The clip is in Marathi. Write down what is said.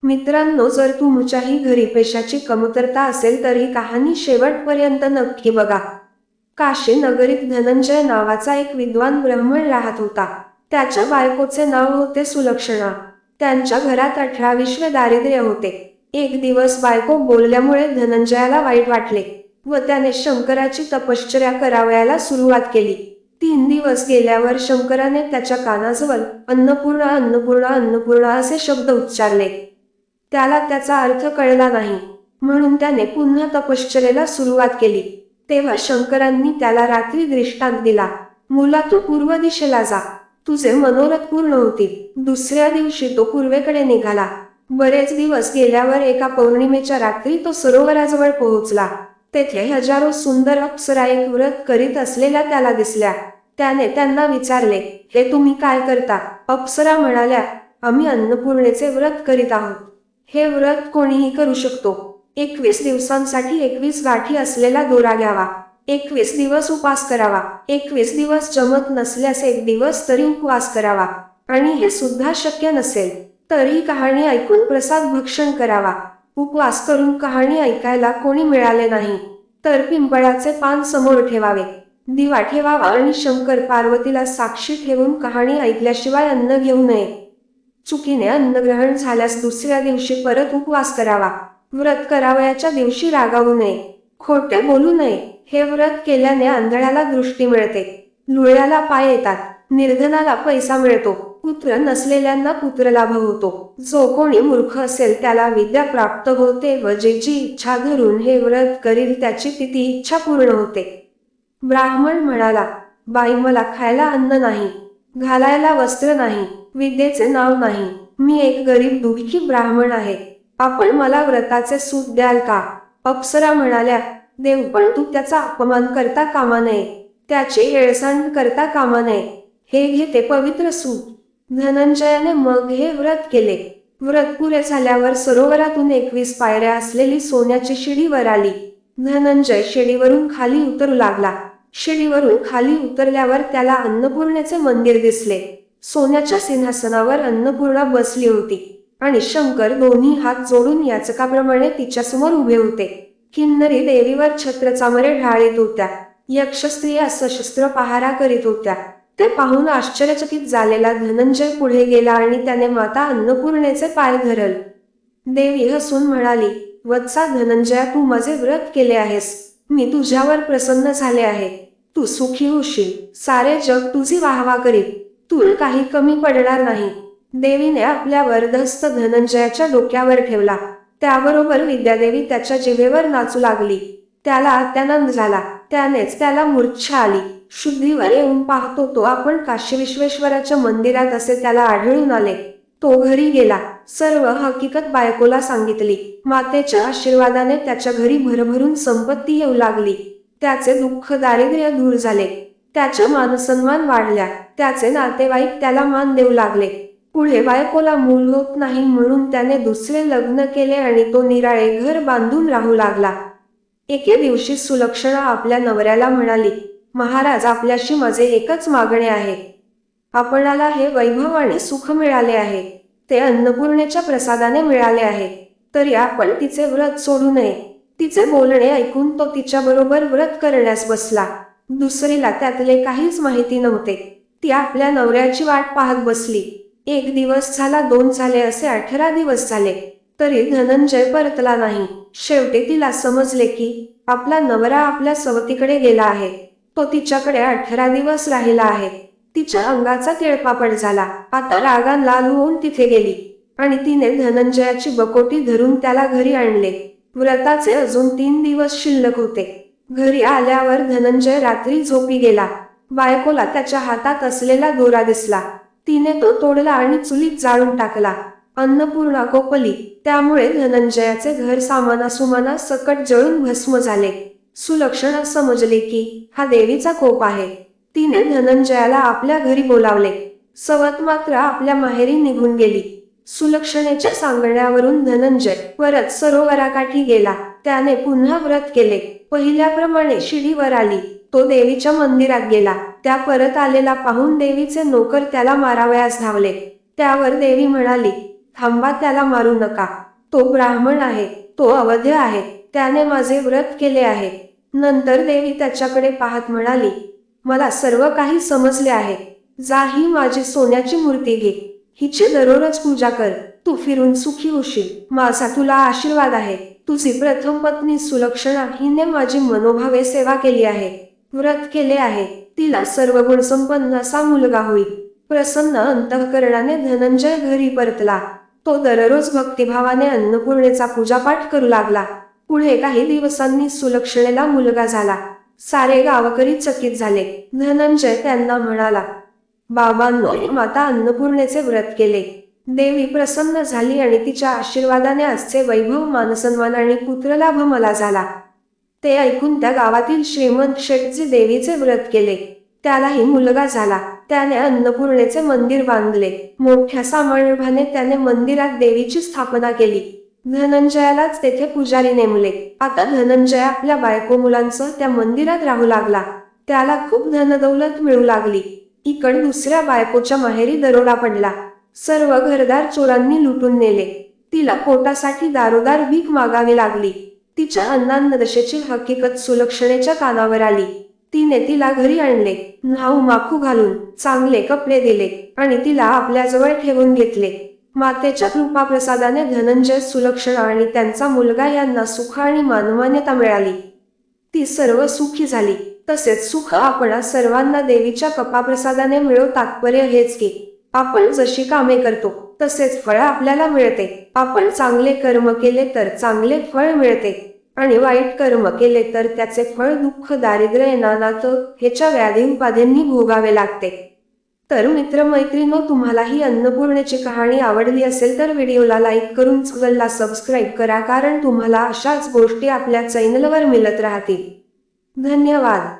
मित्रांनो, जर तुमच्याही घरी पैशाची कमतरता असेल तर ही कहाणी शेवटपर्यंत नक्की बघा. काशी नगरीत धनंजय नावाचा एक विद्वान ब्राह्मण राहत होता. त्याच्या बायकोचे नाव होते सुलक्षणा. त्यांच्या घरात 18 दारिद्र्य होते. एक दिवस बायको बोलल्यामुळे धनंजयाला वाईट वाटले व त्याने शंकराची तपश्चर्या करावयाला सुरुवात केली. 3 दिवस गेल्यावर शंकराने त्याच्या कानाजवळ अन्नपूर्णा अन्नपूर्णा अन्नपूर्णा असे शब्द उच्चारले. त्याला त्याचा अर्थ कळला नाही, म्हणून त्याने पुन्हा तपश्चर्येला सुरुवात केली. तेव्हा शंकरांनी त्याला रात्री दृष्टांत दिला, मुला तू पूर्व दिशेला जा, तुझे मनोरथ पूर्ण होतील. दुसऱ्या दिवशी तो पूर्वेकडे निघाला. बरेच दिवस गेल्यावर एका पौर्णिमेच्या रात्री तो सरोवराजवळ पोहोचला. तेथे हजारो सुंदर अप्सरा एक व्रत करीत असलेल्या त्याला दिसल्या. त्याने त्यांना विचारले, हे तुम्ही काय करता? अप्सरा म्हणाल्या, आम्ही अन्नपूर्णेचे व्रत करीत आहोत. हे व्रत कोणीही करू शकतो. 21 दिवसांसाठी 21 गाठी असलेला दोरा घ्यावा, 21 दिवस उपवास करावा, 21 दिवस जमत नसल्यास 1 दिवस तरी उपवास करावा, आणि हे सुद्धा शक्य नसेल तर ही कहाणी ऐकून प्रसाद भक्षण करावा. उपवास करून कहाणी ऐकायला कोणी मिळाले नाही तर पिंपळाचे पान समोर ठेवावे, दिवा ठेवावा आणि शंकर पार्वतीला साक्षी ठेवून कहाणी ऐकल्याशिवाय अन्न घेऊ नये. चुकीने अन्नग्रहण झाल्यास दुसऱ्या दिवशी परत उपवास करावा. व्रत करावयाच्या दिवशी रागावू नये, खोटे बोलू नये. हे व्रत केल्याने आंधळ्याला दृष्टी मिळते, लुळ्याला पाय येतात, निर्धनाला पैसा मिळतो, पुत्र नसलेल्यांना पुत्रलाभ होतो. जो कोणी मूर्ख असेल त्याला विद्या प्राप्त होते व जी इच्छा धरून हे व्रत करील त्याची ती इच्छा पूर्ण होते. ब्राह्मण म्हणाला, बाई, मला खायला अन्न नाही, घालायला वस्त्र नाही, विद्येचे नाव नाही, मी एक गरीब दुःखी ब्राह्मण आहे. आपण मला व्रताचे सूत द्याल का? अप्सरा म्हणाल्या, देव, पण तू त्याचा अपमान करता कामा नये, त्याचे हेळसांड करता कामा नये. हे घे ते पवित्र सूत. धनंजयाने मग हे व्रत केले. व्रत पुरे झाल्यावर सरोवरातून 21 पायऱ्या असलेली सोन्याची शिडी वर आली. धनंजय शिडीवरून खाली उतरू लागला. शिडीवरून खाली उतरल्यावर त्याला अन्नपूर्णेचे मंदिर दिसले. सोन्याच्या सिंहासनावर अन्नपूर्णा बसली होती आणि शंकर दोन्ही हात जोडून याचकाप्रमाणे तिच्यासमोर उभे होते. किन्नरी देवीवर छत्रचामरे ढाळीत होत्या. यक्षस्त्रिया सशस्त्र पहारा करीत होत्या. ते पाहून आश्चर्यचकित झालेला धनंजय पुढे गेला आणि त्याने माता अन्नपूर्णेचे पाय धरल. देवी हसून म्हणाली, वत्सा धनंजया, तू माझे व्रत केले आहेस, मी तुझ्यावर प्रसन्न झाले आहे. तू सुखी होशील, सारे जग तुझी वाहवा करील, तुला काही कमी पडणार नाही. देवीने आपल्या वरदहस्त धनंजयाच्या डोक्यावर ठेवला. त्याबरोबर विद्यादेवी त्याच्या जिभेवर नाचू लागली. त्याला अत्यानंद झाला. त्यानेच त्याला मूर्छा आली. शुद्धीवर येऊन पाहतो तो आपण काशी विश्वेश्वराच्या मंदिरात असे त्याला आढळून आले. तो घरी गेला. सर्व हकीकत बायकोला सांगितली. मातेच्या आशीर्वादाने त्याच्या घरी भरभरून संपत्ती येऊ लागली. त्याचे दुःख दारिद्र्य दूर झाले. त्याच्या मानसन्मान वाढल्या. त्याचे नातेवाईक त्याला मान देऊ लागले. पुढे बायकोला मूल होत नाही म्हणून त्याने दुसरे लग्न केले आणि तो निराळे घर बांधून राहू लागला. एके दिवशी सुलक्षणा आपल्या नवऱ्याला म्हणाली, महाराज, आपल्याशी माझे एकच मागणे आहे. आपणाला हे वैभव आणि सुख मिळाले आहे, ते अन्नपूर्णेच्या प्रसादाने मिळाले आहे, तरी आपण तिचे व्रत सोडू नये. तिचे बोलणे ऐकून तो तिच्याबरोबर व्रत करण्यास बसला. दुसरीला त्यातले काहीच माहिती नव्हते. ती आपल्या नवऱ्याची वाट पाहत बसली. 1 दिवस झाला, 2 झाले, असे 18 दिवस झाले, तरी धनंजय परतला नाही. शेवटी तिला समजले की आपला नवरा आपल्या सवतीकडे गेला आहे. तो तिच्याकडे 18 दिवस राहिला आहे. तिच्या अंगाचा तिळपापड झाला. आता रागान लाल होऊन तिथे गेली आणि तिने धनंजयाची बकोटी धरून त्याला घरी आणले. व्रताचे अजून 3 दिवस शिल्लक होते. घरी आल्यावर धनंजय रात्री झोपी गेला. बायकोला त्याच्या हातात असलेला दोरा दिसला. तिने तो तोडला आणि चुलीत जाळून टाकला. अन्नपूर्णा कोपली. त्यामुळे धनंजयाचे घर सामाना सकट जळून भस्म झाले. सुलक्षणा समजली की हा देवीचा कोप आहे. तिने धनंजयाला आपल्या घरी बोलावले. सवत मात्र आपल्या माहेरी निघून गेली. सुलक्षणेच्या सांगण्यावरून धनंजय परत सरोवराकाठी गेला. त्याने पुन्हा व्रत केले. पहिल्याप्रमाणे शिडीवर आली. तो देवीच्या मंदिरात गेला. त्या परत आलेला पाहून देवीचे नोकर त्याला मारावयास धावले. त्यावर देवी म्हणाली, थांबा, त्याला मारू नका. तो ब्राह्मण आहे, तो अवध्य आहे, त्याने माझे व्रत केले आहे. नंतर देवी त्याच्याकडे पाहत म्हणाली, मला सर्व काही समजले आहे. जा, ही माझी सोन्याची मूर्ती घे, हिची दररोज पूजा कर, तू फिरून सुखी होशील. माझा तुला आशीर्वाद आहे. तुझी प्रथम पत्नी सुलक्षणा हिने माझी मनोभावे सेवा केली आहे, व्रत केले आहे. तिला सर्व गुणसंपन्न असा मुलगा होईल. प्रसन्न अंतःकरणाने धनंजय घरी परतला. तो दररोज भक्तिभावाने अन्नपूर्णेचा पूजापाठ करू लागला. पुढे काही दिवसांनी सुलक्षणेला मुलगा झाला. सारे गावकरी चकित झाले. धनंजय त्यांना म्हणाला, बाबांनो, माता अन्नपूर्णेचे व्रत केले. देवी प्रसन्न झाली आणि तिच्या आशीर्वादाने आजचे वैभव, मानसन्मान आणि पुत्रलाभ मला झाला. ते ऐकून त्या गावातील श्रीमंत शेठजी देवीचे व्रत केले. त्यालाही मुलगा झाला. त्याने अन्नपूर्णेचे मंदिर बांधले. मोठ्या समारंभाने त्याने मंदिरात देवीची स्थापना केली. धनंजयालाच तेथे पुजारी नेमले. आता धनंजय आपल्या बायको मुलांसह त्या मंदिरात राहू लागला. त्याला खूप धनदौलत मिळू लागली. इकडे दुसऱ्या बायकोच्या माहेरी दरोडा पडला. सर्व घरदार चोरांनी लुटून नेले. तिला पोटासाठी दारोदार भीक मागावी लागली. तिच्या अन्नान्नदशेची हकीकत सुलक्षणेच्या कानावर आली. तिने तिला घरी आणले, न्हाऊ माखू घालून चांगले कपडे दिले आणि तिला आपल्याजवळ ठेवून घेतले. मातेच्या कृपाप्रसादाने धनंजय, सुलक्षणा आणि त्यांचा मुलगा यांना सुख आणि मानमान्यता मिळाली. ती सर्व सुखी झाली. तसेच सुख आपणा सर्वांना देवीच्या कृपाप्रसादाने मिळो. तात्पर्य हेच की आपण जशी कामे करतो तसेच फळ आपल्याला मिळते. आपण चांगले कर्म केले तर चांगले फळ मिळते आणि वाईट कर्म केले तर त्याचे फळ दुःख, दारिद्र्य, नानात ह्याच्या व्याधी उपाधींनी भोगावे लागते. तर मित्रमैत्रिणींनो, तुम्हाला ही अन्नपूर्णेची कहाणी आवडली असेल तर व्हिडिओला लाईक करून चॅनलला सबस्क्राईब करा, कारण तुम्हाला अशाच गोष्टी आपल्या चॅनलवर मिळत राहतील. धन्यवाद.